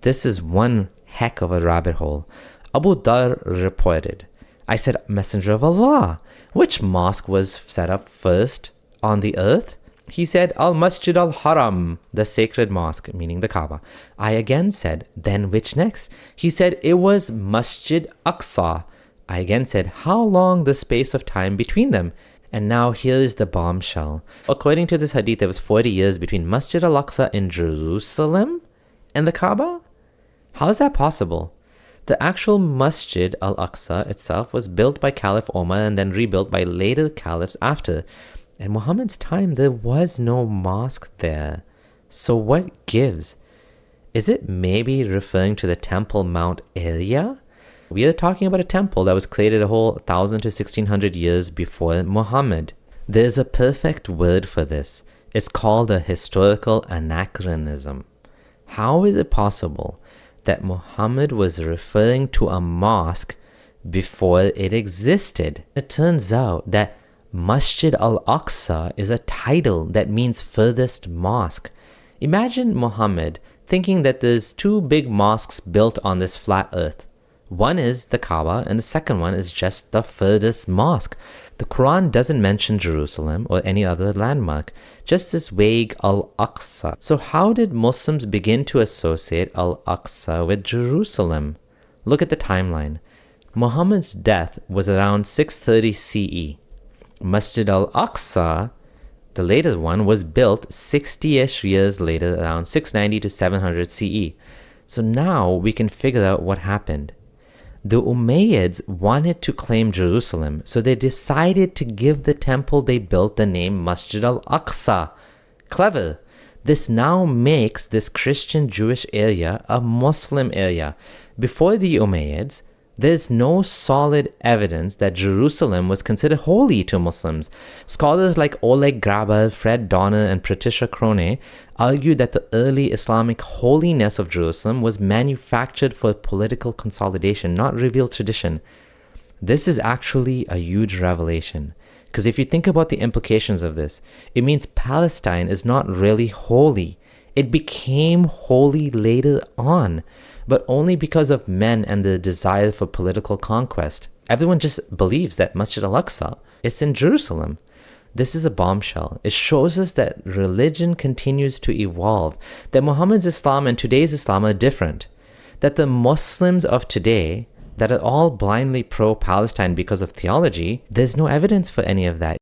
This is one heck of a rabbit hole. Abu Dar reported, I said, Messenger of Allah, which mosque was set up first on the earth? He said, Al-Masjid al-Haram, the sacred mosque, meaning the Kaaba. I again said, then which next? He said, it was Masjid Aqsa. I again said, how long the space of time between them? And now here is the bombshell. According to this hadith, there was 40 years between Masjid al-Aqsa in Jerusalem and the Kaaba? How is that possible? The actual Masjid al-Aqsa itself was built by Caliph Omar and then rebuilt by later caliphs after. In Muhammad's time, there was no mosque there. So what gives? Is it maybe referring to the Temple Mount area? We are talking about a temple that was created a whole 1,000 to 1,600 years before Muhammad. There's a perfect word for this. It's called a historical anachronism. How is it possible that Muhammad was referring to a mosque before it existed? It turns out that Masjid al-Aqsa is a title that means furthest mosque. Imagine Muhammad thinking that there's two big mosques built on this flat earth. One is the Kaaba and the second one is just the furthest mosque. The Quran doesn't mention Jerusalem or any other landmark, just this vague Al-Aqsa. So how did Muslims begin to associate Al-Aqsa with Jerusalem? Look at the timeline. Muhammad's death was around 630 CE. Masjid al-Aqsa, the later one, was built 60-ish years later, around 690 to 700 CE. So now we can figure out what happened. The Umayyads wanted to claim Jerusalem, so they decided to give the temple they built the name Masjid al-Aqsa. Clever. This now makes this Christian-Jewish area a Muslim area. Before the Umayyads, there's no solid evidence that Jerusalem was considered holy to Muslims. Scholars like Oleg Grabar, Fred Donner, and Patricia Crone argue that the early Islamic holiness of Jerusalem was manufactured for political consolidation, not revealed tradition. This is actually a huge revelation, because if you think about the implications of this, it means Palestine is not really holy. It became holy later on, but only because of men and the desire for political conquest. Everyone just believes that Masjid al-Aqsa is in Jerusalem. This is a bombshell. It shows us that religion continues to evolve, that Muhammad's Islam and today's Islam are different, that the Muslims of today that are all blindly pro-Palestine because of theology, there's no evidence for any of that.